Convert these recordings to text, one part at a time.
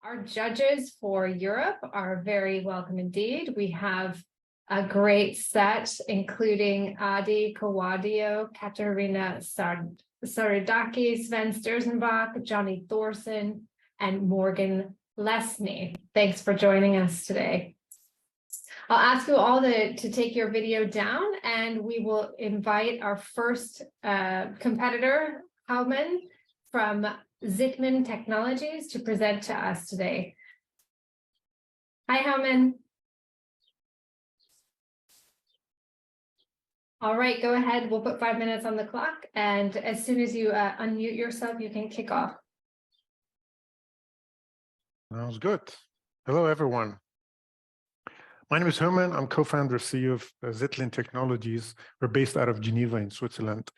Our judges for Europe are very welcome indeed. We have a great set, including Adi Kawadio, Katerina Saridaki, Sven Sturzenbach, Johnny Thorson, and Morgan Lesney. Thanks for joining us today. I'll ask you all to take your video down, and we will invite our first competitor, Houman, from ZYTLYN Technologies, to present to us today. Hi, Houman. All right, go ahead. We'll put 5 minutes on the clock, and as soon as you unmute yourself, you can kick off. Sounds good. Hello, everyone. My name is Houman. I'm co-founder and CEO of ZYTLYN Technologies. We're based out of Geneva in Switzerland.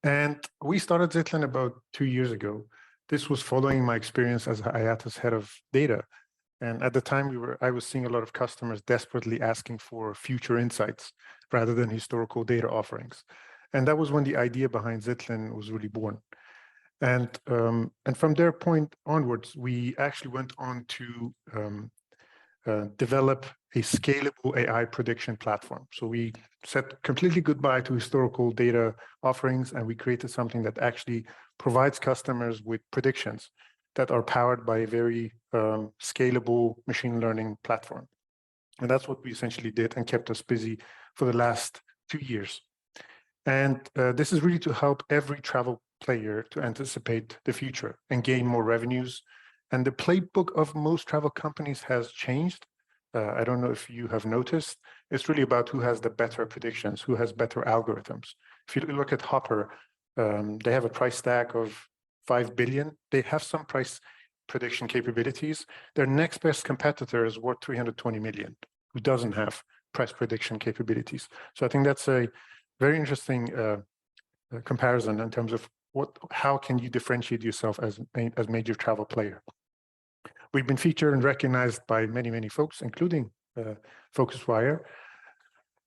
And we started ZYTLYN about 2 years ago. This was following my experience as IATA's head of data. And at the time, I was seeing a lot of customers desperately asking for future insights rather than historical data offerings. And that was when the idea behind ZYTLYN was really born. And from their point onwards, we actually went on to develop a scalable AI prediction platform. So we said completely goodbye to historical data offerings, and we created something that actually provides customers with predictions that are powered by a very scalable machine learning platform. And that's what we essentially did and kept us busy for the last 2 years. And this is really to help every travel player to anticipate the future and gain more revenues. And the playbook of most travel companies has changed. I don't know if you have noticed. It's really about who has the better predictions, who has better algorithms. If you look at Hopper, they have a price tag of 5 billion. They have some price prediction capabilities. Their next best competitor is worth 320 million, who doesn't have price prediction capabilities. So I think that's a very interesting comparison in terms of how can you differentiate yourself as a major travel player. We've been featured and recognized by many, many folks, including Phocuswright.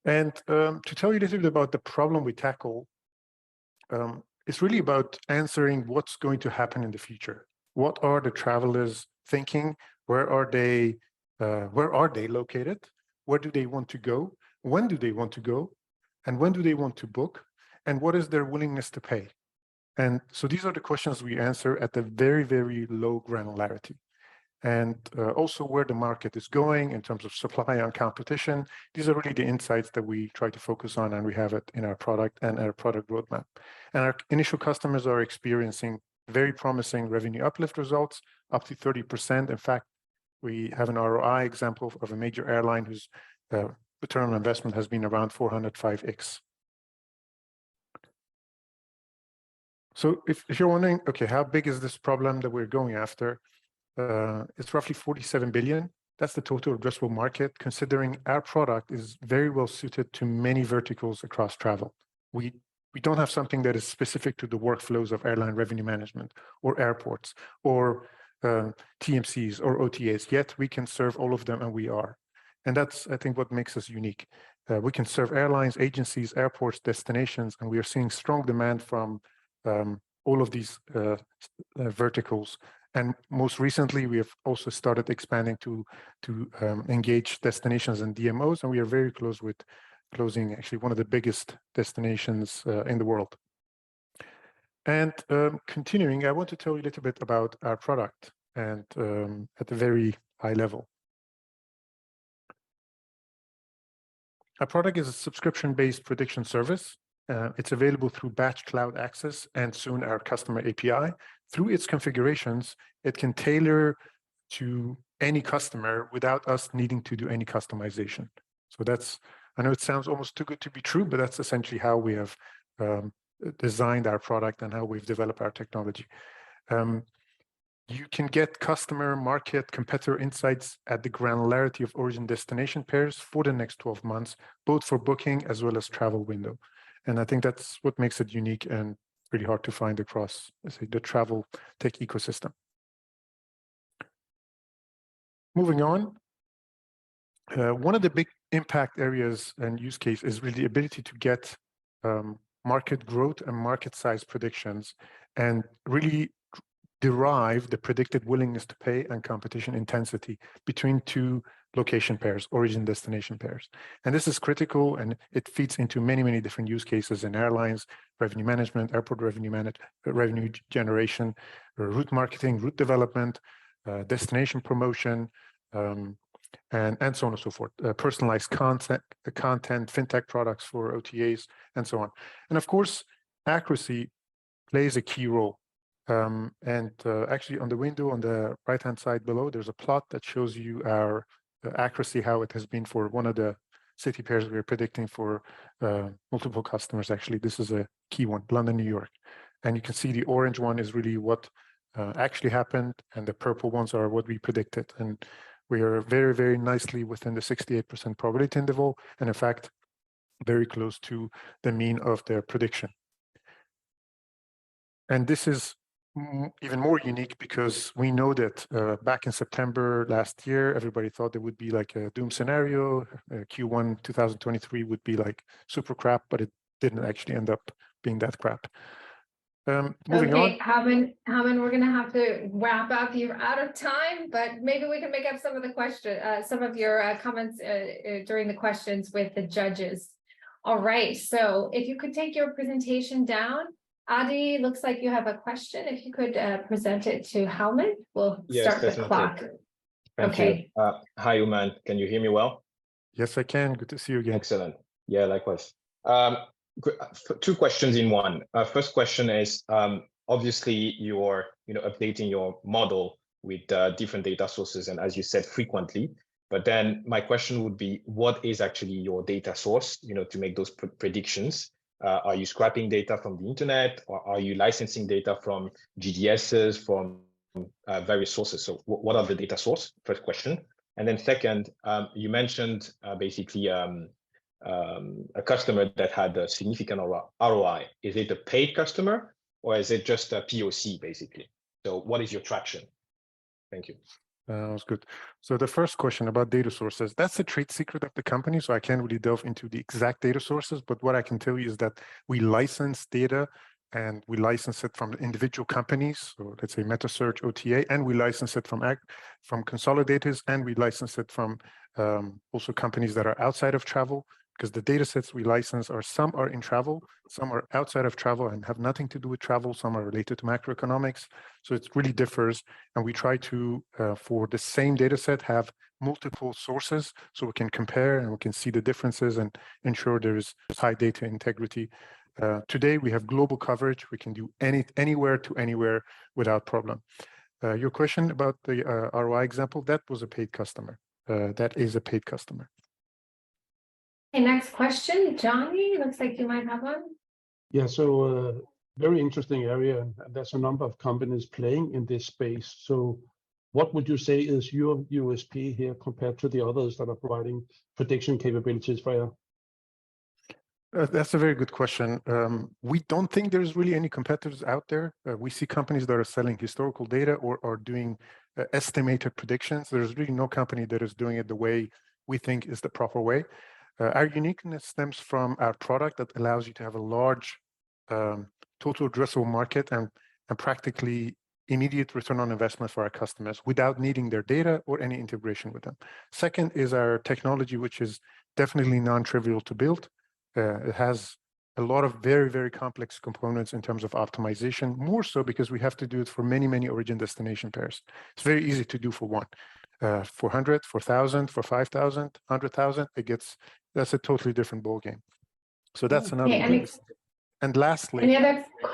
And to tell you a little bit about the problem we tackle, it's really about answering what's going to happen in the future. What are the travelers thinking? Where are they located? Where do they want to go? When do they want to go? And when do they want to book? And what is their willingness to pay? And so these are the questions we answer at a very, very low granularity. And also where the market is going in terms of supply and competition. These are really the insights that we try to focus on, and we have it in our product and our product roadmap. And our initial customers are experiencing very promising revenue uplift results, up to 30%. In fact, we have an ROI example of a major airline whose return on investment has been around 405x. So if you're wondering, okay, how big is this problem that we're going after? It's roughly 47 billion. That's the total addressable market, considering our product is very well suited to many verticals across travel. We don't have something that is specific to the workflows of airline revenue management or airports or TMCs or OTAs, yet we can serve all of them, and we are. And that's, I think, what makes us unique. We can serve airlines, agencies, airports, destinations, and we are seeing strong demand from all of these verticals. And most recently, we have also started expanding to engage destinations and DMOs, and we are very close with closing actually one of the biggest destinations in the world. And continuing, I want to tell you a little bit about our product and at a very high level. Our product is a subscription-based prediction service. It's available through Batch Cloud Access and soon our customer API. Through its configurations, it can tailor to any customer without us needing to do any customization. So that's, I know it sounds almost too good to be true, but that's essentially how we have designed our product and how we've developed our technology. You can get customer, market, competitor insights at the granularity of origin destination pairs for the next 12 months, both for booking as well as travel window. And I think that's what makes it unique and really hard to find across, let's say, the travel tech ecosystem. Moving on, one of the big impact areas and use case is really the ability to get market growth and market size predictions and really derive the predicted willingness to pay and competition intensity between two location pairs, origin-destination pairs. And this is critical, and it feeds into many, many different use cases in airlines, revenue management, airport revenue generation, route marketing, route development, destination promotion, and so on and so forth. Personalized content, fintech products for OTAs, and so on. And of course, accuracy plays a key role. Actually, on the window on the right-hand side below, there's a plot that shows you our accuracy, how it has been for one of the city pairs we're predicting for multiple customers. Actually, this is a key one, London, New York. And you can see the orange one is really what actually happened, and the purple ones are what we predicted. And we are very, very nicely within the 68% probability interval, and in fact, very close to the mean of their prediction. And this is even more unique because we know that back in September last year, everybody thought there would be like a doom scenario. Q1 2023 would be like super crap, but it didn't actually end up being that crap. Moving on. Houman, we're going to have to wrap up. You're out of time, but maybe we can make up some of the some of your comments during the questions with the judges. All right. So if you could take your presentation down. Adi, looks like you have a question. If you could present it to Houman, we'll start the clock. Thank you. Hi, Houman. Can you hear me well? Yes, I can. Good to see you again. Excellent. Yeah, likewise. Two questions in one. First question is, obviously you're updating your model with different data sources, and as you said, frequently. But then my question would be, what is actually your data source, to make those predictions? Are you scrapping data from the internet, or are you licensing data from GDSs, from various sources? So what are the data source? First question. And then second, you mentioned basically a customer that had a significant ROI. Is it a paid customer, or is it just a POC basically? So what is your traction? Thank you. That was good. So the first question about data sources, that's a trade secret of the company, so I can't really delve into the exact data sources, but what I can tell you is that we license data, and we license it from individual companies, so let's say MetaSearch, OTA, and we license it from consolidators, and we license it from also companies that are outside of travel, because the data sets we license some are in travel, some are outside of travel and have nothing to do with travel, some are related to macroeconomics. So it really differs. And we try to, for the same data set, have multiple sources so we can compare and we can see the differences and ensure there is high data integrity. Today, we have global coverage. We can do anywhere to anywhere without problem. Your question about the ROI example, that was a paid customer. That is a paid customer. Okay, next question, Johnny, looks like you might have one. Yeah, so very interesting area, and there's a number of companies playing in this space. So what would you say is your USP here compared to the others that are providing prediction capabilities for you? That's a very good question. We don't think there's really any competitors out there. We see companies that are selling historical data or are doing estimated predictions. There's really no company that is doing it the way we think is the proper way. Our uniqueness stems from our product that allows you to have a large total addressable market and practically immediate return on investment for our customers without needing their data or any integration with them. Second is our technology, which is definitely non-trivial to build. It has a lot of very, very complex components in terms of optimization, more so because we have to do it for many, many origin destination pairs. It's very easy to do for one. 400, 4,000, for 5,000, 100,000, that's a totally different ballgame. So that's another thing. And lastly,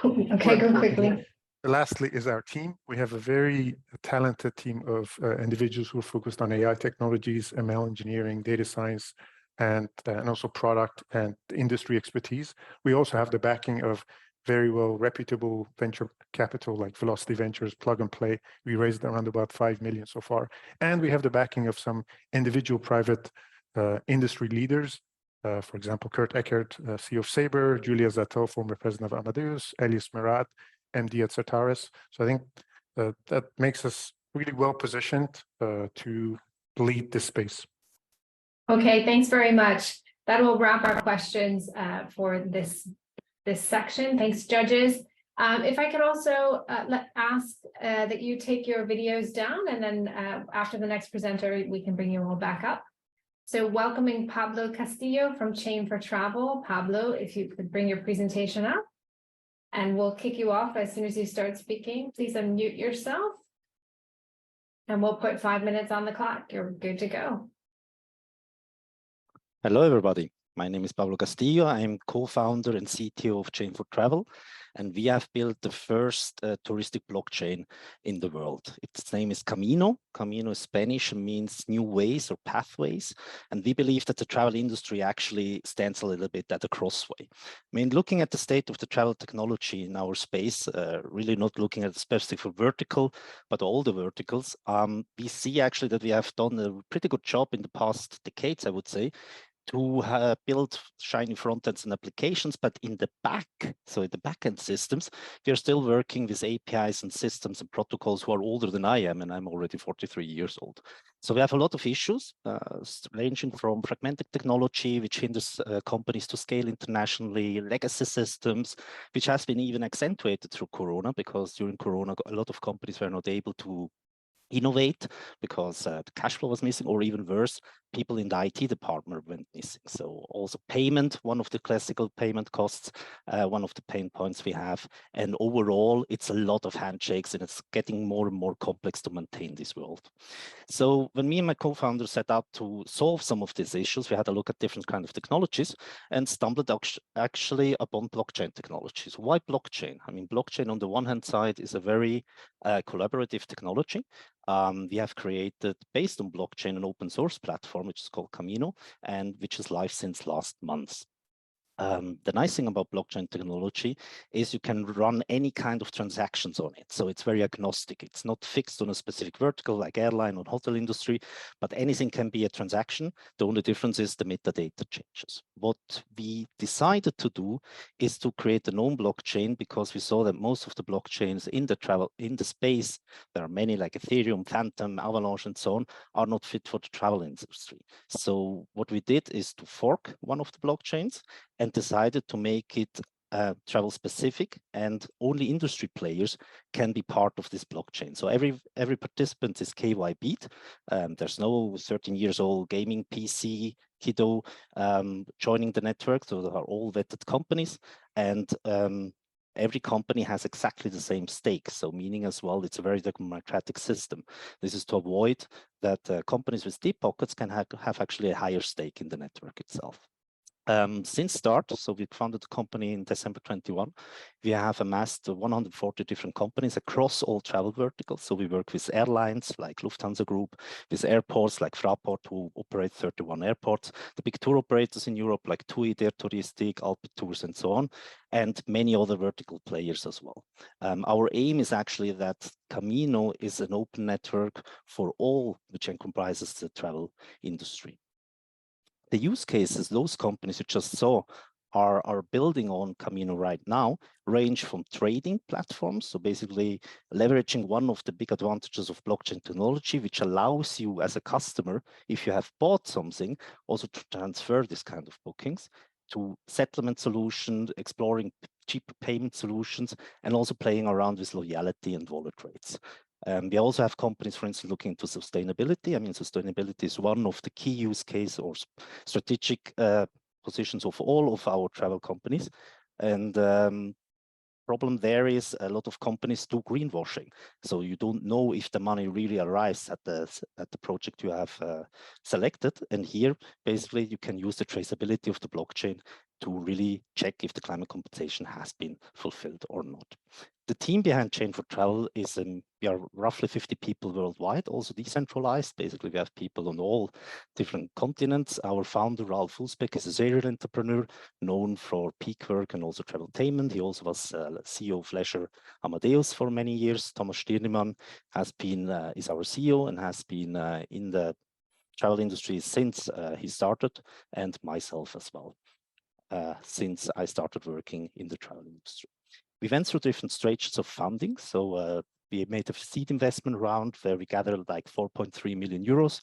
go quickly. Lastly is our team. We have a very talented team of individuals who are focused on AI technologies, ML engineering, data science, and also product and industry expertise. We also have the backing of very well reputable venture capital like Velocity Ventures, Plug and Play. We raised around about 5 million so far. And we have the backing of some individual private industry leaders. For example, Kurt Eckert, CEO of Sabre, Julia Zattel, former president of Amadeus, Elias Merat, MD at Certares. So I think that makes us really well positioned to lead this space. Okay, thanks very much. That will wrap our questions for this section. Thanks, judges. If I could also ask that you take your videos down, and then after the next presenter, we can bring you all back up. So welcoming Pablo Castillo from Chain for Travel. Pablo, if you could bring your presentation up, and we'll kick you off as soon as you start speaking. Please unmute yourself, and we'll put 5 minutes on the clock. You're good to go. Hello, everybody. My name is Pablo Castillo. I am co-founder and CTO of Chain for Travel, and we have built the first touristic blockchain in the world. Its name is Camino. Camino is Spanish and means new ways or pathways, and we believe that the travel industry actually stands a little bit at a crossway. I mean, looking at the state of the travel technology in our space, really not looking at the specific vertical, but all the verticals, we see actually that we have done a pretty good job in the past decades, I would say, to build shiny front ends and applications, but in the back, so in the backend systems, we are still working with APIs and systems and protocols who are older than I am, and I'm already 43 years old. So we have a lot of issues, ranging from fragmented technology, which hinders companies to scale internationally, legacy systems, which has been even accentuated through Corona, because during Corona, a lot of companies were not able to innovate because the cash flow was missing, or even worse, people in the IT department went missing. So also payment, one of the classical payment costs, one of the pain points we have. And overall, it's a lot of handshakes, and it's getting more and more complex to maintain this world. So when me and my co-founder set out to solve some of these issues, we had a look at different kinds of technologies and stumbled actually upon blockchain technologies. Why blockchain? I mean, blockchain on the one hand side is a very collaborative technology. We have created, based on blockchain, an open source platform, which is called Camino, and which is live since last month. The nice thing about blockchain technology is you can run any kind of transactions on it. So it's very agnostic. It's not fixed on a specific vertical like airline or hotel industry, but anything can be a transaction. The only difference is the metadata changes. What we decided to do is to create a known blockchain, because we saw that most of the blockchains in the space, there are many like Ethereum, Phantom, Avalanche, and so on, are not fit for the travel industry. So what we did is to fork one of the blockchains and decided to make it travel specific, and only industry players can be part of this blockchain. So every participant is KYB'd. There's no 13 years old gaming PC kiddo joining the network. So they are all vetted companies, and every company has exactly the same stake. So meaning as well, it's a very democratic system. This is to avoid that companies with deep pockets can have actually a higher stake in the network itself. Since start, so we founded the company in December 21, we have amassed 140 different companies across all travel verticals. So we work with airlines like Lufthansa Group, with airports like Fraport, who operate 31 airports, the big tour operators in Europe like TUI, Der Touristik, Alpe Tours, and so on, and many other vertical players as well. Our aim is actually that Camino is an open network for all, which comprises the travel industry. The use cases those companies you just saw are building on Camino right now range from trading platforms. So basically leveraging one of the big advantages of blockchain technology, which allows you as a customer, if you have bought something, also to transfer this kind of bookings, to settlement solutions, exploring cheaper payment solutions, and also playing around with loyalty and wallet rates. We also have companies, for instance, looking into sustainability. I mean, sustainability is one of the key use case or strategic positions of all of our travel companies. And problem there is a lot of companies do greenwashing. So you don't know if the money really arrives at the project you have selected. And here, basically, you can use the traceability of the blockchain to really check if the climate compensation has been fulfilled or not. The team behind Chain for Travel is, we are roughly 50 people worldwide, also decentralized. Basically, we have people on all different continents. Our founder, Ralf Fußbeck, is a serial entrepreneur known for peak work and also traveltainment. He also was CEO of Leisure Amadeus for many years. Thomas Stirnemann has been, is our CEO and has been in the travel industry since he started, and myself as well, since I started working in the travel industry. We went through different stages of funding. So we made a seed investment round where we gathered like 4.3 million euros.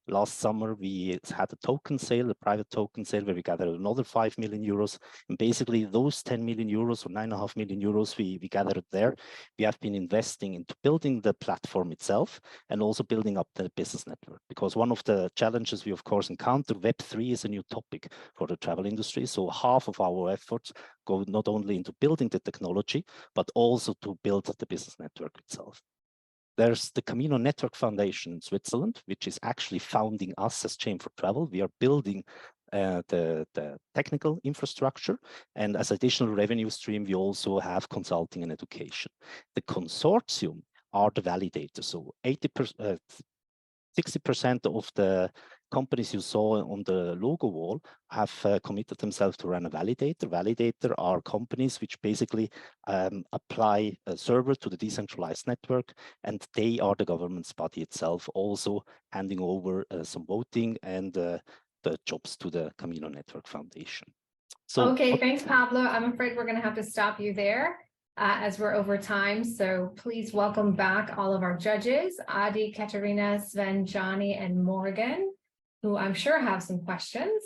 Last summer, we had a token sale, a private token sale, where we gathered another 5 million euros. And basically those 10 million euros or 9.5 million euros we gathered there, we have been investing into building the platform itself and also building up the business network. Because one of the challenges we of course encounter, Web3 is a new topic for the travel industry. So half of our efforts go not only into building the technology, but also to build the business network itself. There's the Camino Network Foundation in Switzerland, which is actually founding us as Chain for Travel. We are building the technical infrastructure, and as additional revenue stream, we also have consulting and education. The consortium are the validators. So 60% of the companies you saw on the logo wall have committed themselves to run a validator. Validator are companies which basically apply a server to the decentralized network, and they are the government's body itself, also handing over some voting and the jobs to the Camino Network Foundation. So, okay, thanks, Pablo. I'm afraid we're going to have to stop you there as we're over time. So please welcome back all of our judges, Adi, Katerina, Sven, Johnny, and Morgan, who I'm sure have some questions.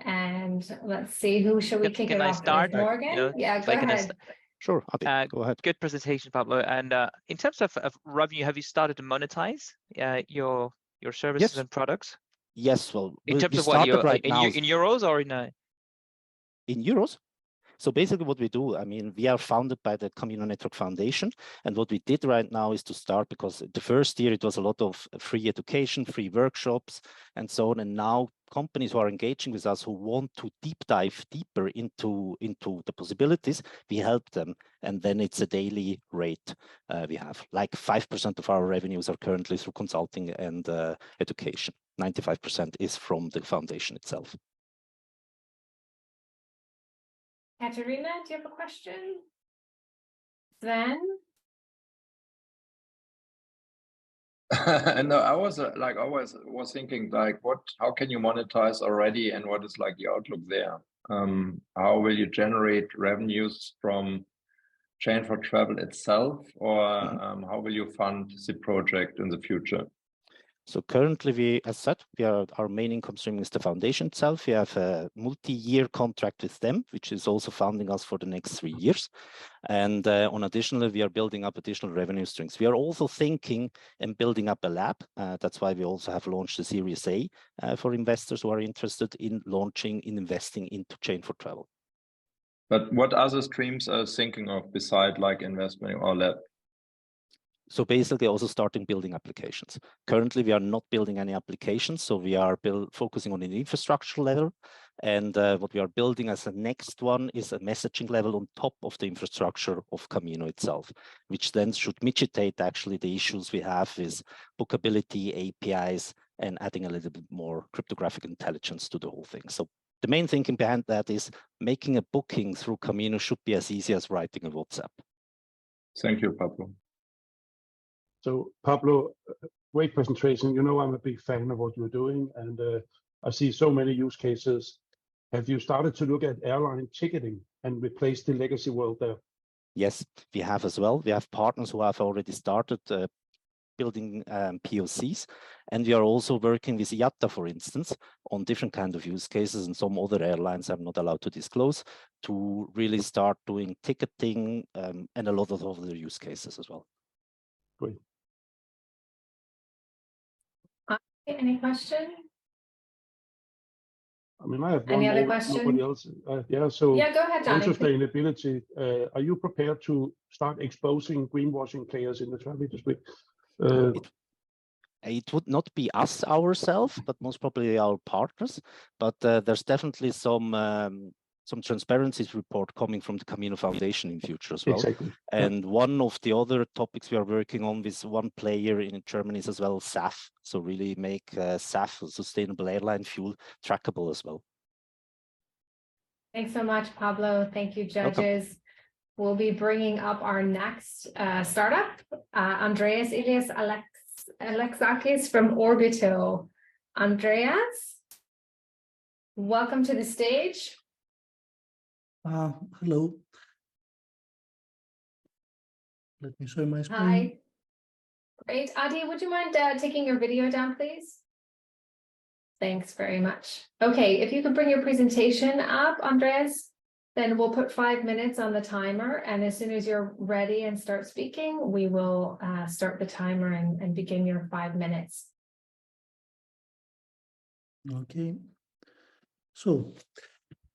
And let's see, who should we kick it off with? Morgan? Yeah, go ahead. Sure, Adi, go ahead. Good presentation, Pablo. And in terms of revenue, have you started to monetize your services and products? Yes, well, in terms of what you're in euros or in euros? So basically what we do, I mean, we are founded by the Camino Network Foundation. And what we did right now is to start, because the first year it was a lot of free education, free workshops, and so on. And now companies who are engaging with us, who want to deep dive deeper into the possibilities, we help them. And then it's a daily rate we have. Like 5% of our revenues are currently through consulting and education. 95% is from the foundation itself. Katerina, do you have a question? Sven? No, I was thinking like, how can you monetize already, and what is like the outlook there? How will you generate revenues from Chain for Travel itself, or how will you fund the project in the future? So currently, as said, our main income stream is the foundation itself. We have a multi-year contract with them, which is also funding us for the next 3 years. And additionally, we are building up additional revenue streams. We are also thinking and building up a lab. That's why we also have launched the Series A for investors who are interested in investing into Chain for Travel. But what other streams are you thinking of beside like investment or lab? So basically also starting building applications. Currently, we are not building any applications. So we are focusing on an infrastructure level. And what we are building as a next one is a messaging level on top of the infrastructure of Camino itself, which then should mitigate actually the issues we have with bookability, APIs, and adding a little bit more cryptographic intelligence to the whole thing. So the main thinking behind that is making a booking through Camino should be as easy as writing a WhatsApp. Thank you, Pablo. So Pablo, great presentation. You know, I'm a big fan of what you're doing, and I see so many use cases. Have you started to look at airline ticketing and replace the legacy world there? Yes, we have as well. We have partners who have already started building POCs, and we are also working with IATA, for instance, on different kinds of use cases, and some other airlines I'm not allowed to disclose, to really start doing ticketing and a lot of other use cases as well. Great. Any question? I mean, I have one Any other more, question? nobody else. Yeah, go ahead, Johnny. On sustainability, are you prepared to start exposing greenwashing players in the travel industry? It would not be us ourselves, but most probably our partners. But there's definitely some transparency report coming from the Camino Foundation in future as well. Exactly. And one of the other topics we are working on with one player in Germany is as well SAF. So really make SAF, sustainable airline fuel, trackable as well. Thanks so much, Pablo. Thank you, judges. Welcome. We'll be bringing up our next startup, Andreas-Ilias Alexakis from Orbito. Andreas, welcome to the stage. Hello. Let me show my screen. Hi. Great. Adi, would you mind taking your video down, please? Thanks very much. Okay, if you could bring your presentation up, Andreas, then we'll put 5 minutes on the timer. And as soon as you're ready and start speaking, we will start the timer and begin your 5 minutes. Okay. So,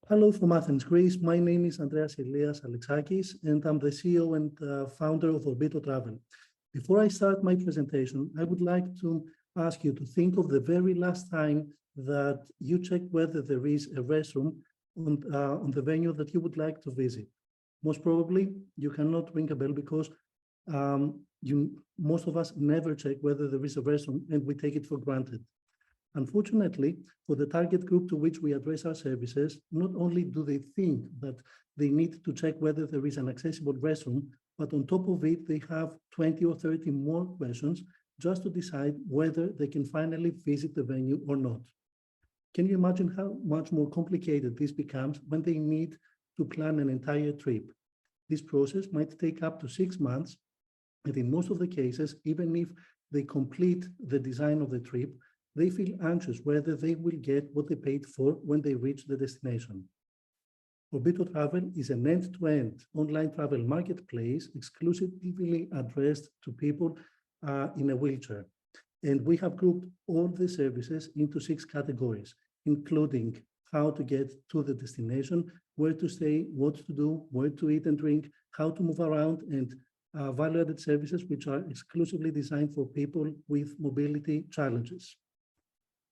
hello from Athens, Greece. My name is Andreas-Ilias Alexakis, and I'm the CEO and founder of Orbito Travel. Before I start my presentation, I would like to ask you to think of the very last time that you checked whether there is a restroom on the venue that you would like to visit. Most probably, you cannot ring a bell because most of us never check whether there is a restroom, and we take it for granted. Unfortunately, for the target group to which we address our services, not only do they think that they need to check whether there is an accessible restroom, but on top of it, they have 20 or 30 more questions just to decide whether they can finally visit the venue or not. Can you imagine how much more complicated this becomes when they need to plan an entire trip? This process might take up to 6 months, and in most of the cases, even if they complete the design of the trip, they feel anxious whether they will get what they paid for when they reach the destination. Orbito Travel is an end-to-end online travel marketplace exclusively addressed to people in a wheelchair. And we have grouped all the services into 6 categories, including how to get to the destination, where to stay, what to do, where to eat and drink, how to move around, and value-added services which are exclusively designed for people with mobility challenges.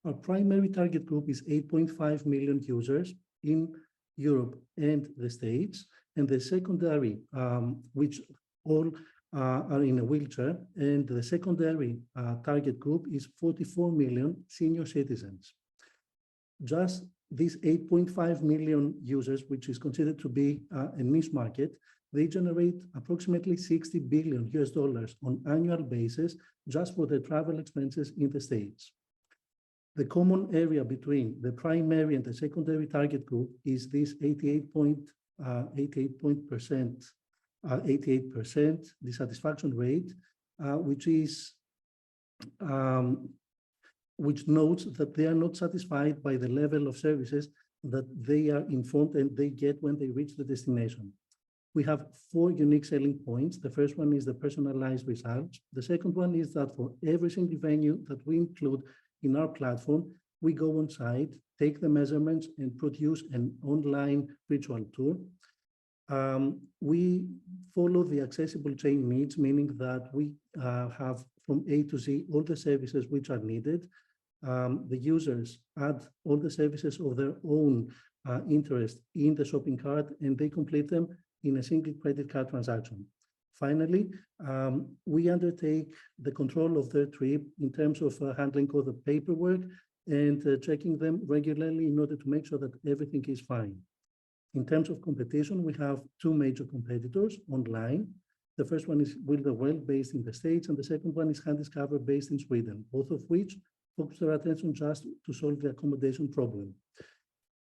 Our primary target group is 8.5 million users in Europe and the States, and the secondary, which all are in a wheelchair, and the secondary target group is 44 million senior citizens. Just these 8.5 million users, which is considered to be a niche market, they generate approximately $60 billion on annual basis just for their travel expenses in the States. The common area between the primary and the secondary target group is this 88% dissatisfaction rate, which notes that they are not satisfied by the level of services that they are informed and they get when they reach the destination. We have 4 unique selling points. The first one is the personalized results. The second one is that for every single venue that we include in our platform, we go on site, take the measurements, and produce an online virtual tour. We follow the accessible chain needs, meaning that we have from A to Z all the services which are needed. The users add all the services of their own interest in the shopping cart, and they complete them in a single credit card transaction. Finally, we undertake the control of their trip in terms of handling all the paperwork and checking them regularly in order to make sure that everything is fine. In terms of competition, we have 2 major competitors online. The first one is WiT based in the States, and the second one is Handiscover based in Sweden, both of which focus their attention just to solve the accommodation problem.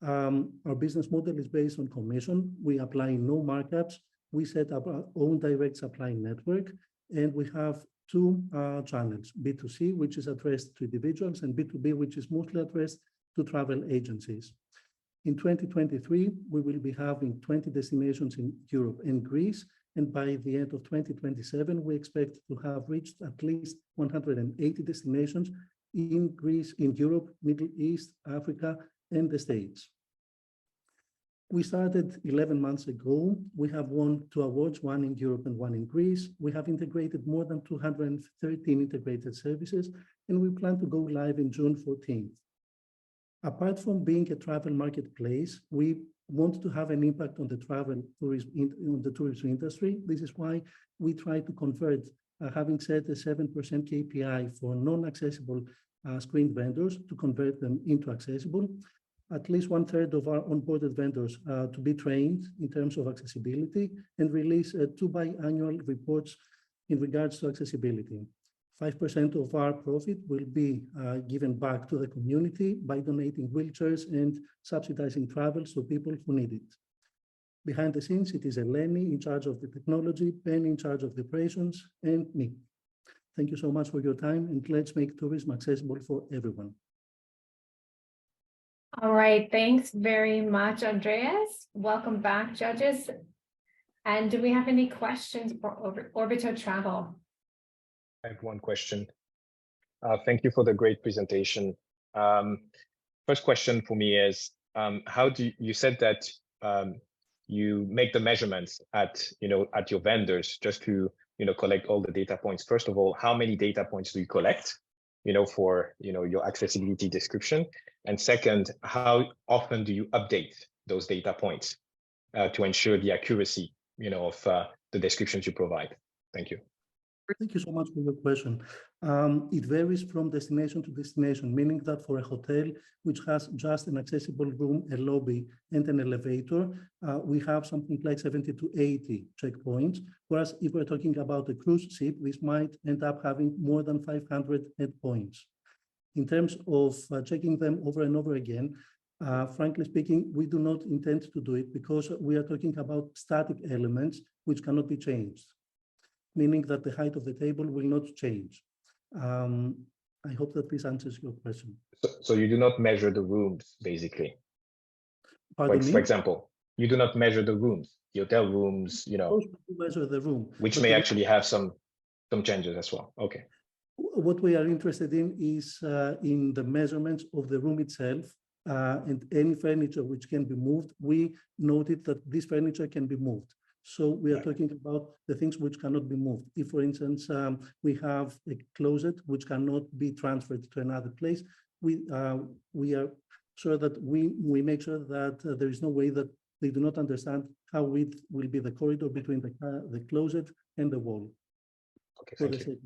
Our business model is based on commission. We apply no markups. We set up our own direct supply network, and we have 2 channels, B2C, which is addressed to individuals, and B2B, which is mostly addressed to travel agencies. In 2023, we will be having 20 destinations in Europe and Greece, and by the end of 2027, we expect to have reached at least 180 destinations in Greece, in Europe, Middle East, Africa, and the States. We started 11 months ago. We have won 2 awards, 1 in Europe and 1 in Greece. We have integrated more than 213 integrated services, and we plan to go live in June 14th. Apart from being a travel marketplace, we want to have an impact on the tourism industry. This is why we try to convert, having set a 7% KPI for non-accessible screen vendors, to convert them into accessible. At least 1/3 of our onboarded vendors to be trained in terms of accessibility, and release 2 biannual reports in regards to accessibility. 5% of our profit will be given back to the community by donating wheelchairs and subsidizing travel to people who need it. Behind the scenes, it is Eleni in charge of the technology, Ben in charge of the operations, and me. Thank you so much for your time, and let's make tourism accessible for everyone. All right, thanks very much, Andreas. Welcome back, judges. And do we have any questions for Orbito Travel? I have one question. Thank you for the great presentation. First question for me is, how do you said that you make the measurements at your vendors just to collect all the data points. First of all, how many data points do you collect for your accessibility description? And second, how often do you update those data points to ensure the accuracy of the descriptions you provide? Thank you. Thank you so much for your question. It varies from destination to destination, meaning that for a hotel which has just an accessible room, a lobby, and an elevator, we have something like 70 to 80 checkpoints. Whereas if we're talking about a cruise ship, this might end up having more than 500 endpoints. In terms of checking them over and over again, frankly speaking, we do not intend to do it because we are talking about static elements which cannot be changed, meaning that the height of the table will not change. I hope that this answers your question. So you do not measure the rooms, basically? Pardon me? For example, you do not measure the rooms, the hotel rooms, measure the room, which may actually have some changes as well. Okay. What we are interested in is in the measurements of the room itself and any furniture which can be moved. We noted that this furniture can be moved. So we are talking about the things which cannot be moved. If, for instance, we have a closet which cannot be transferred to another place, we are sure that we make sure that there is no way that they do not understand how width will be the corridor between the closet and the wall. Okay, thank you.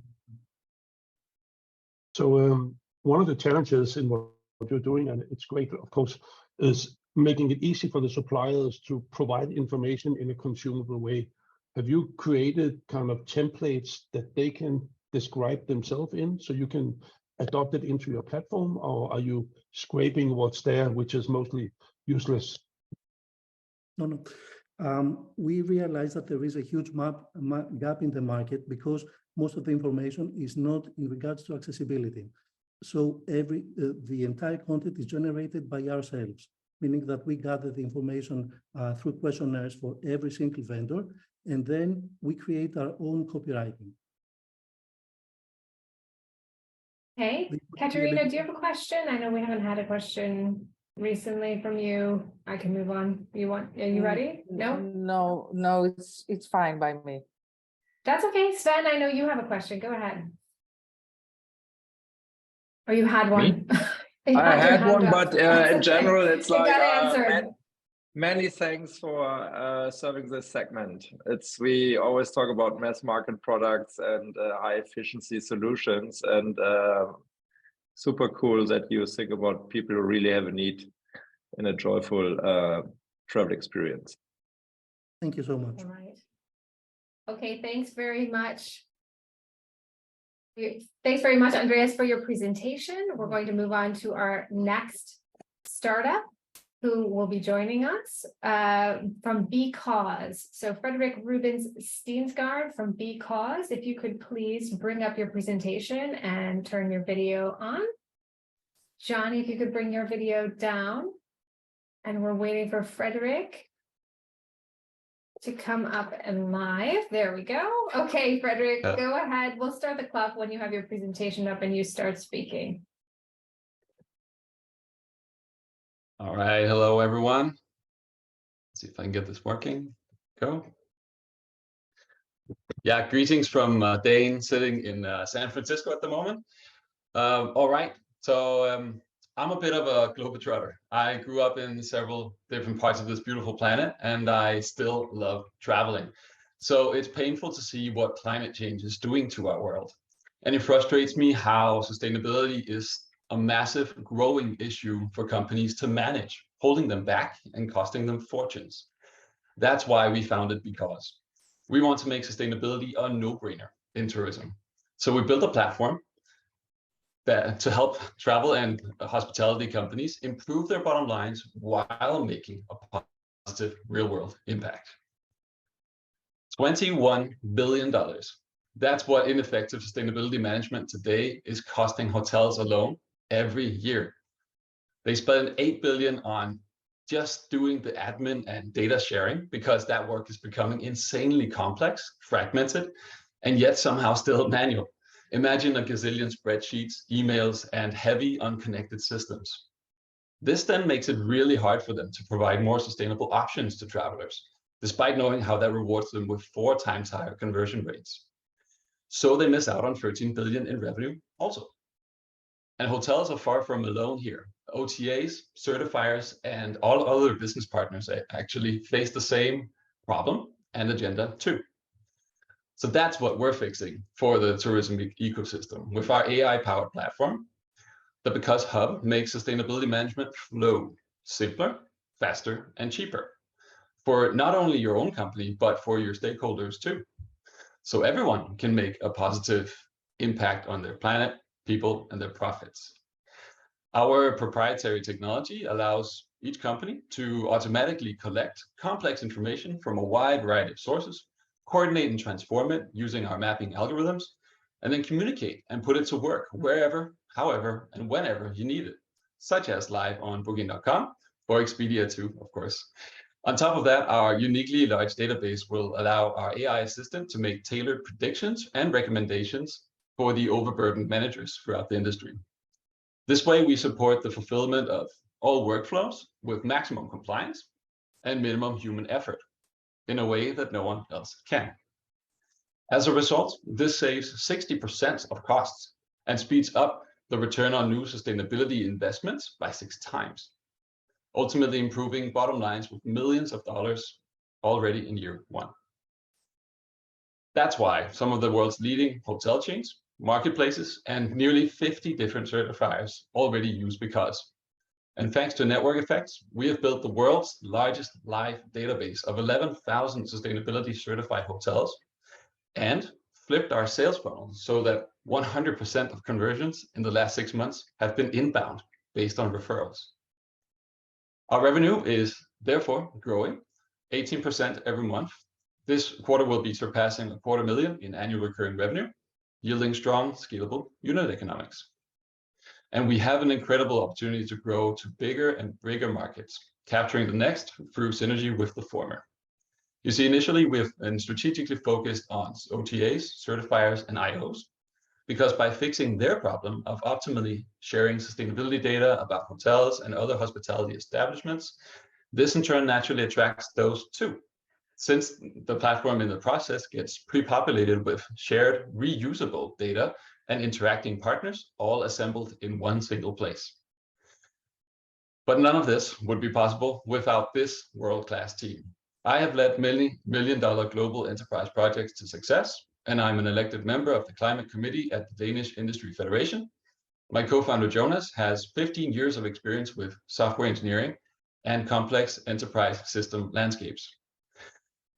So one of the challenges in what you're doing, and it's great, of course, is making it easy for the suppliers to provide information in a consumable way. Have you created kind of templates that they can describe themselves in so you can adopt it into your platform, or are you scraping what's there, which is mostly useless? No. We realize that there is a huge gap in the market because most of the information is not in regards to accessibility. So the entire content is generated by ourselves, meaning that we gather the information through questionnaires for every single vendor, and then we create our own copywriting. Okay, Katerina, do you have a question? I know we haven't had a question recently from you. I can move on. Are you ready? No? No, it's fine by me. That's okay. Sven, I know you have a question. Go ahead. Or you had one. I had one, but in general, it's like many thanks for serving this segment. We always talk about mass market products and high efficiency solutions, and super cool that you think about people who really have a need in a joyful travel experience. Thank you so much. All right. Okay, thanks very much. Thanks very much, Andreas, for your presentation. We're going to move on to our next startup who will be joining us from Because. So Frederik, Rubens, Steensgaard from Because, if you could please bring up your presentation and turn your video on. Johnny, if you could bring your video down. And we're waiting for Frederik to come up and live. There we go. Okay, Frederik, go ahead. We'll start the clock when you have your presentation up and you start speaking. All right. Hello, everyone. Let's see if I can get this working. Go. Yeah, greetings from Dane sitting in San Francisco at the moment. All right. So I'm a bit of a globetrotter. I grew up in several different parts of this beautiful planet, and I still love traveling. So it's painful to see what climate change is doing to our world. And it frustrates me how sustainability is a massive growing issue for companies to manage, holding them back and costing them fortunes. That's why we founded Because. We want to make sustainability a no-brainer in tourism. So we built a platform to help travel and hospitality companies improve their bottom lines while making a positive real-world impact. $21 billion. That's what ineffective sustainability management today is costing hotels alone every year. They spend 8 billion on just doing the admin and data sharing because that work is becoming insanely complex, fragmented, and yet somehow still manual. Imagine a gazillion spreadsheets, emails, and heavy unconnected systems. This then makes it really hard for them to provide more sustainable options to travelers, despite knowing how that rewards them with 4 times higher conversion rates. So they miss out on 13 billion in revenue also. And hotels are far from alone here. OTAs, certifiers, and all other business partners actually face the same problem and agenda too. So that's what we're fixing for the tourism ecosystem with our AI-powered platform. The Because Hub makes sustainability management flow simpler, faster, and cheaper for not only your own company, but for your stakeholders too. So everyone can make a positive impact on their planet, people, and their profits. Our proprietary technology allows each company to automatically collect complex information from a wide variety of sources, coordinate and transform it using our mapping algorithms, and then communicate and put it to work wherever, however, and whenever you need it, such as live on Booking.com or Expedia too, of course. On top of that, our uniquely large database will allow our AI assistant to make tailored predictions and recommendations for the overburdened managers throughout the industry. This way, we support the fulfillment of all workflows with maximum compliance and minimum human effort in a way that no one else can. As a result, this saves 60% of costs and speeds up the return on new sustainability investments by 6 times, ultimately improving bottom lines with millions of dollars already in year 1. That's why some of the world's leading hotel chains, marketplaces, and nearly 50 different certifiers already use Because. And thanks to network effects, we have built the world's largest live database of 11,000 sustainability certified hotels and flipped our sales funnel so that 100% of conversions in the last 6 months have been inbound based on referrals. Our revenue is therefore growing 18% every month. This quarter will be surpassing 250,000 in annual recurring revenue, yielding strong, scalable unit economics. And we have an incredible opportunity to grow to bigger and bigger markets, capturing the next through synergy with the former. You see, initially we've been strategically focused on OTAs, certifiers, and IOs, because by fixing their problem of optimally sharing sustainability data about hotels and other hospitality establishments, this in turn naturally attracts those too, since the platform in the process gets pre-populated with shared reusable data and interacting partners all assembled in one single place. But none of this would be possible without this world-class team. I have led many million-dollar global enterprise projects to success, and I'm an elected member of the Climate Committee at the Danish Industry Federation. My co-founder Jonas has 15 years of experience with software engineering and complex enterprise system landscapes.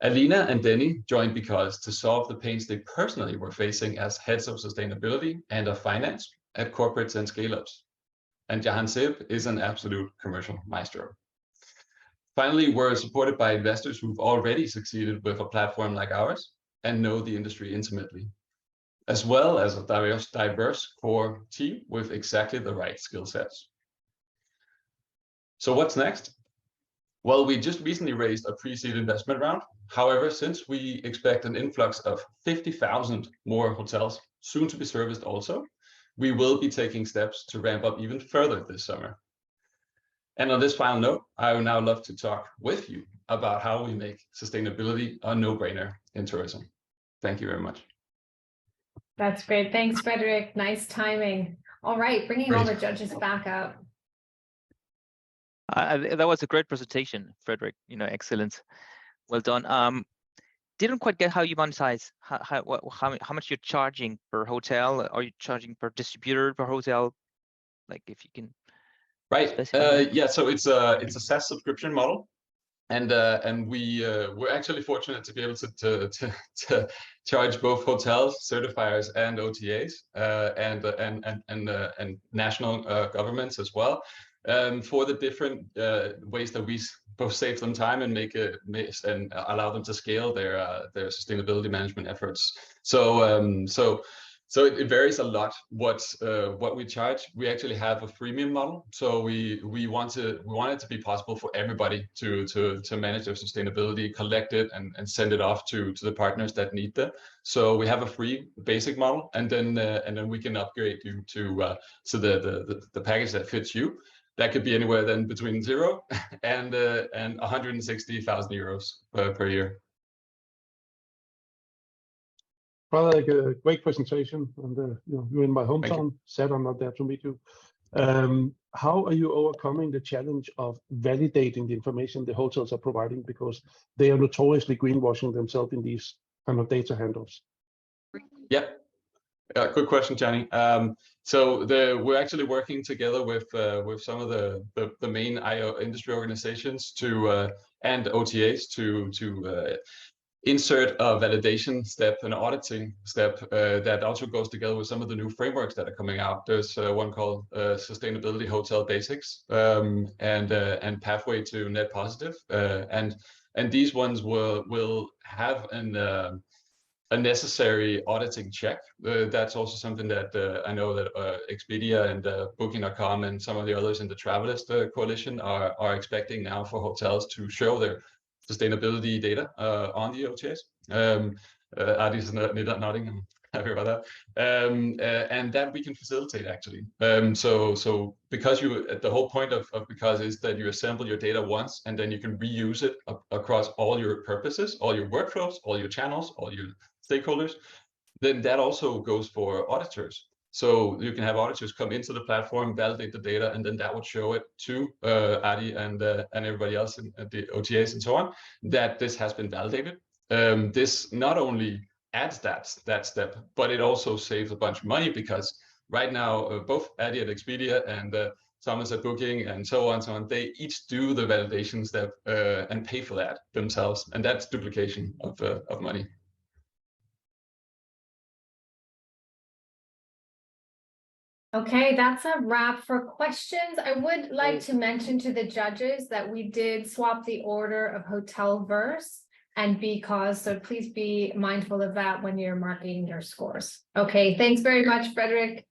Alina and Denny joined Because to solve the pains they personally were facing as heads of sustainability and of finance at corporates and scale-ups. And Jahan Sib is an absolute commercial maestro. Finally, we're supported by investors who've already succeeded with a platform like ours and know the industry intimately, as well as a diverse core team with exactly the right skill sets. So what's next? Well, we just recently raised a pre-seed investment round. However, since we expect an influx of 50,000 more hotels soon to be serviced also, we will be taking steps to ramp up even further this summer. And on this final note, I would now love to talk with you about how we make sustainability a no-brainer in tourism. Thank you very much. That's great. Thanks, Frederik. Nice timing. All right, bringing all the judges back up. That was a great presentation, Frederik. Excellent. Well done. Didn't quite get how you monetize. How much you're charging per hotel? Are you charging per distributor per hotel? Like, if you can. Right. Yeah. So it's a SaaS subscription model, and we're actually fortunate to be able to charge both hotels, certifiers, and OTAs, and national governments as well, for the different ways that we both save them time and allow them to scale their sustainability management efforts. So So it varies a lot what we charge. We actually have a freemium model. So we want it to be possible for everybody to manage their sustainability, collect it, and send it off to the partners that need them. So we have a free basic model, and then we can upgrade you to the package that fits you. That could be anywhere then between 0 and 160,000 euros per year. Frederik, a great presentation, and you're in my hometown. Sad I'm not there to meet you. How are you overcoming the challenge of validating the information the hotels are providing, because they are notoriously greenwashing themselves in these kind of data handles? Yeah, good question, Johnny. So we're actually working together with some of the main IO industry organizations and OTAs to insert a validation step, an auditing step that also goes together with some of the new frameworks that are coming out. There's one called Sustainability Hotel Basics and Pathway to Net Positive, and these ones will have a necessary auditing check. That's also something that I know that Expedia and Booking.com and some of the others in the Travelist Coalition are expecting now for hotels to show their sustainability data on the OTAs. Adi's nodding, I'm happy about that. And that we can facilitate actually. So because the whole point of Because is that you assemble your data once and then you can reuse it across all your purposes, all your workflows, all your channels, all your stakeholders. Then that also goes for auditors. So you can have auditors come into the platform, validate the data, and then that would show it to Adi and everybody else in the OTAs and so on, that this has been validated. This not only adds that step, but it also saves a bunch of money, because right now both Adi at Expedia and Thomas at Booking and so on, they each do the validation step and pay for that themselves, and that's duplication of money. Okay, that's a wrap for questions. I would like to mention to the judges that we did swap the order of Hotelverse and Because, so please be mindful of that when you're marking your scores. Okay, thanks very much, Frederik.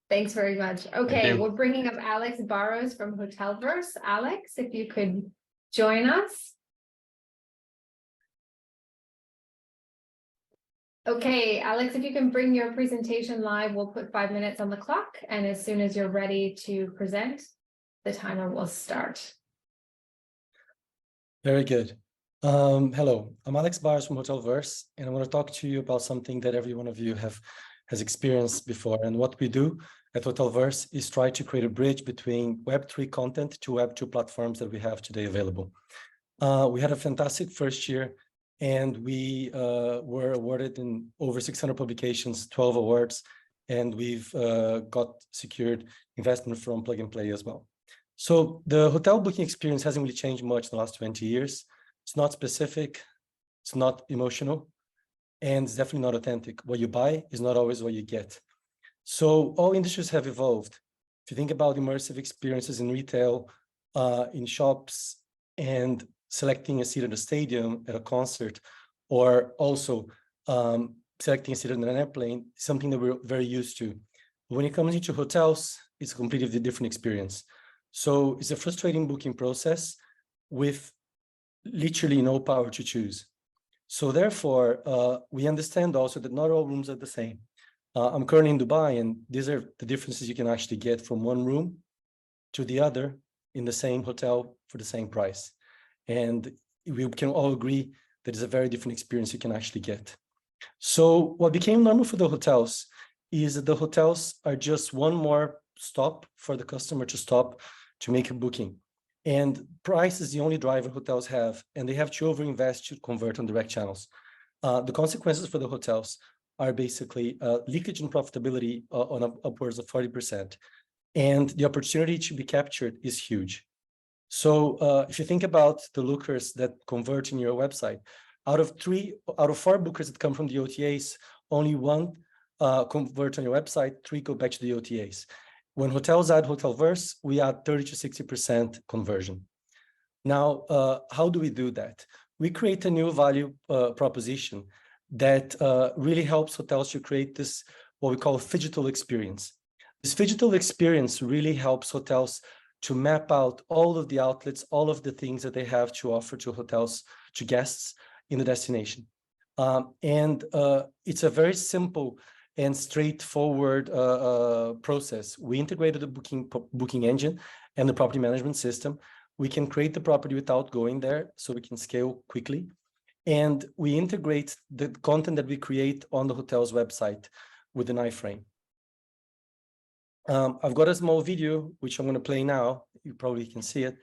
Thanks very much. Okay, we're bringing up Alex Barros from Hotelverse. Alex, if you could join us. Okay, Alex, if you can bring your presentation live, we'll put 5 minutes on the clock. And as soon as you're ready to present, the timer will start. Very good. Hello, I'm Alex Barros from Hotelverse, and I want to talk to you about something that every one of you has experienced before. And what we do at Hotelverse is try to create a bridge between Web3 content to Web2 platforms that we have today available. We had a fantastic first year, and we were awarded in over 600 publications, 12 awards, and we've secured investment from Plug and Play as well. So the hotel booking experience hasn't really changed much in the last 20 years. It's not specific, it's not emotional, and it's definitely not authentic. What you buy is not always what you get. So all industries have evolved. If you think about immersive experiences in retail, in shops, and selecting a seat at a stadium at a concert, or also selecting a seat on an airplane, something that we're very used to. When it comes into hotels, it's a completely different experience. So it's a frustrating booking process with literally no power to choose. So therefore, we understand also that not all rooms are the same. I'm currently in Dubai, and these are the differences you can actually get from one room to the other in the same hotel for the same price. And we can all agree that it's a very different experience you can actually get. So what became normal for the hotels is that the hotels are just one more stop for the customer to stop to make a booking. And price is the only driver hotels have, and they have to overinvest to convert on direct channels. The consequences for the hotels are basically leakage in profitability on upwards of 40%. And the opportunity to be captured is huge. So if you think about the lookers that convert in your website, out of 4 bookers that come from the OTAs, only 1 convert on your website, 3 go back to the OTAs. When hotels add Hotelverse, we add 30 to 60% conversion. Now, how do we do that? We create a new value proposition that really helps hotels to create this what we call a phygital experience. This phygital experience really helps hotels to map out all of the outlets, all of the things that they have to offer to hotels, to guests in the destination. It's a very simple and straightforward process. We integrated the booking engine and the property management system. We can create the property without going there, so we can scale quickly. And we integrate the content that we create on the hotel's website with an iframe. I've got a small video, which I'm going to play now. You probably can see it.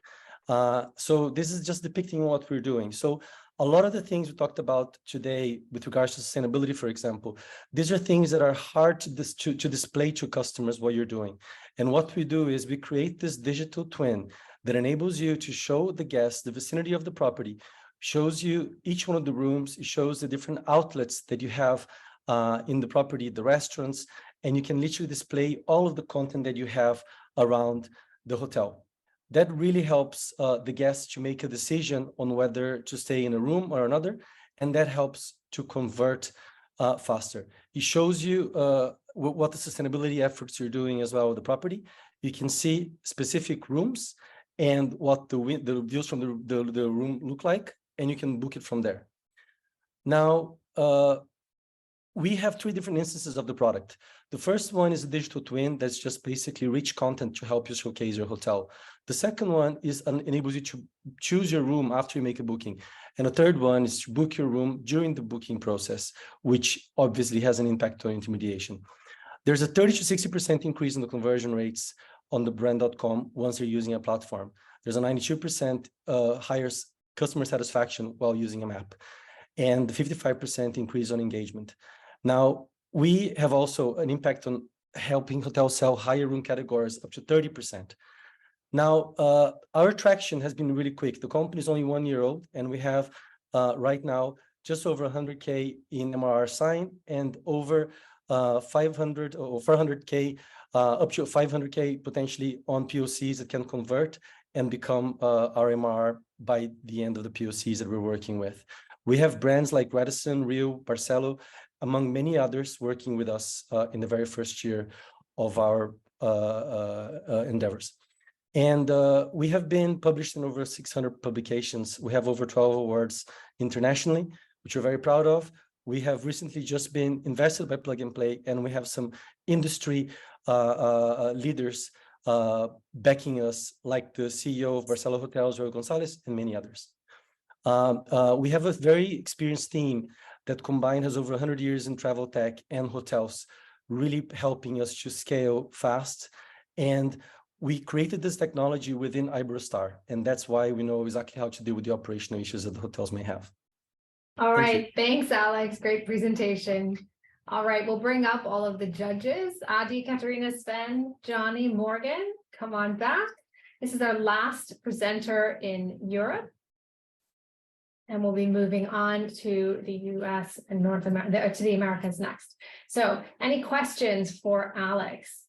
So this is just depicting what we're doing. So a lot of the things we talked about today with regards to sustainability, for example, these are things that are hard to display to customers what you're doing. And what we do is we create this digital twin that enables you to show the guests the vicinity of the property, shows you each one of the rooms, it shows the different outlets that you have in the property, the restaurants, and you can literally display all of the content that you have around the hotel. That really helps the guests to make a decision on whether to stay in a room or another, and that helps to convert faster. It shows you what the sustainability efforts you're doing as well with the property. You can see specific rooms and what the views from the room look like, and you can book it from there. Now, we have 3 different instances of the product. The first one is a digital twin that's just basically rich content to help you showcase your hotel. The second one is enables you to choose your room after you make a booking. And the third one is to book your room during the booking process, which obviously has an impact on intermediation. There's a 30 to 60% increase in the conversion rates on the brand.com once you're using a platform. There's a 92% higher customer satisfaction while using a map, and 55% increase on engagement. Now, we have also an impact on helping hotels sell higher room categories up to 30%. Now, our traction has been really quick. The company is only 1 year old, and we have right now just over 100K in MRR sign and over 500 or 400K, up to 500K potentially on POCs that can convert and become our MRR by the end of the POCs that we're working with. We have brands like Radisson, Rio, Barcelo, among many others working with us in the very first year of our endeavors. And we have been published in over 600 publications. We have over 12 awards internationally, which we're very proud of. We have recently just been invested by Plug and Play, and we have some industry leaders backing us, like the CEO of Barcelo Hotels, Roy Gonzalez, and many others. We have a very experienced team that combined has over 100 years in travel tech and hotels, really helping us to scale fast. And we created this technology within Iberostar, and that's why we know exactly how to deal with the operational issues that the hotels may have. All right, thanks, Alex. Great presentation. All right, we'll bring up all of the judges. Adi, Katerina, Sven, Johnny, Morgan, come on back. This is our last presenter in Europe. And we'll be moving on to the US and North America, to the Americas next. So any questions for Alex?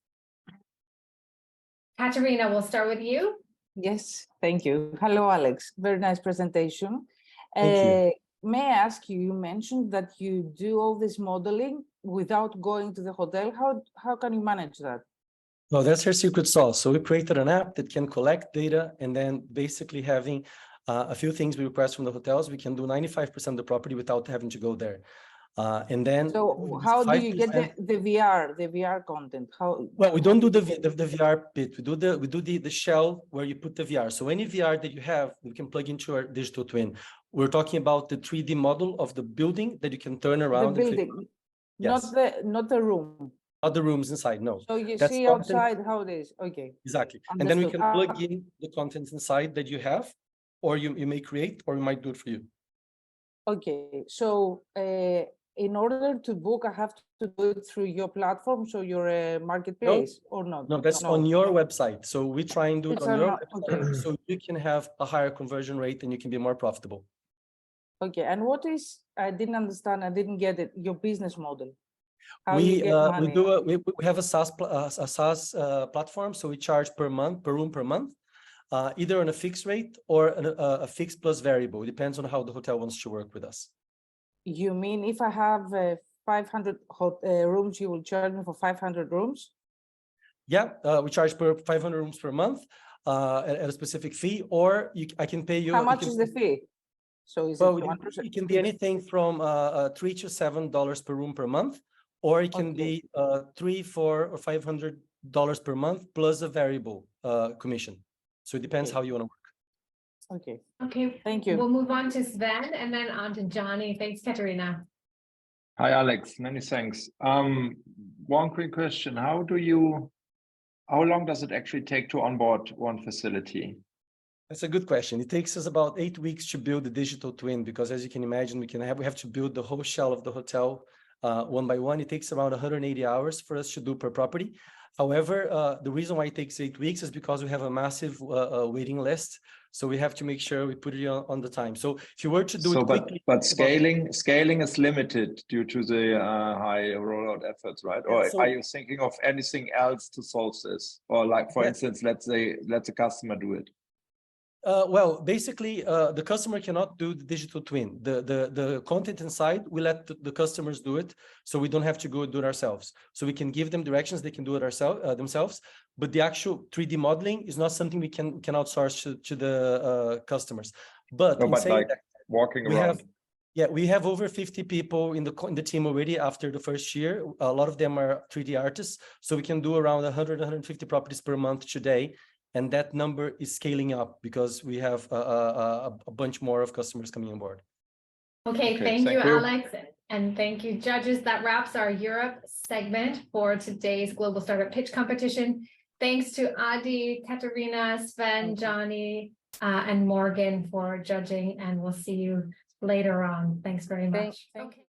Katerina, we'll start with you. Yes, thank you. Hello, Alex. Very nice presentation. Thank you. May I ask you, you mentioned that you do all this modeling without going to the hotel. How can you manage that? Well, that's our secret sauce. So we created an app that can collect data, and then basically having a few things we request from the hotels, we can do 95% of the property without having to go there. And then, so how do you get the VR content? How? Well, we don't do the VR bit. We do the shell where you put the VR. So any VR that you have, we can plug into our digital twin. We're talking about the 3D model of the building that you can turn around. The building, yes. Not the room. Not the rooms inside, no. So you see outside how it is. Okay. Exactly. Understood. And then we can plug in the contents inside that you have, or you may create, or we might do it for you. Okay, so in order to book, I have to do it through your platform, so you're a marketplace, or not? No, that's on your website. So we try and do it on your website, okay. so you can have a higher conversion rate and you can be more profitable. Okay, and what is, I didn't understand, I didn't get it, your business model? How We you get money? we have a SaaS platform, so we charge per month, per room per month. Either on a fixed rate or a fixed plus variable. It depends on how the hotel wants to work with us. You mean if I have 500 rooms, you will charge me for 500 rooms? Yeah, we charge per 500 rooms per month at a specific fee, or I can pay you. How much is the fee? So is it 1%? It can be anything from $3 to $7 per room per month, or it can be $300, $400, or $500 per month plus a variable commission. So it depends how you want to work. Okay. Okay, thank you. We'll move on to Sven and then on to Johnny. Thanks, Katerina. Hi, Alex. Many thanks. One quick question. How long does it actually take to onboard one facility? That's a good question. It takes us about 8 weeks to build the digital twin, because as you can imagine, we have to build the whole shell of the hotel one by one. It takes around 180 hours for us to do per property. However, the reason why it takes 8 weeks is because we have a massive waiting list. So we have to make sure we put it on the time. So if you were to do it quickly, but scaling is limited due to the high rollout efforts, right? Or are you thinking of anything else to solve this? Or like, for instance, let's say, let the customer do it. Well, basically, the customer cannot do the digital twin. The content inside, we let the customers do it, so we don't have to go do it ourselves. So we can give them directions; they can do it themselves. But the actual 3D modeling is not something we can outsource to the customers. But, like walking around. We have over 50 people in the team already after the first year. A lot of them are 3D artists, so we can do around 100, 150 properties per month today. And that number is scaling up because we have a bunch more of customers coming on board. Okay, thank you, Alex. And thank you, judges. That wraps our Europe segment for today's Global Startup Pitch Competition. Thanks to Adi, Katerina, Sven, Johnny, and Morgan for judging. And we'll see you later on. Thanks very much. Thank you.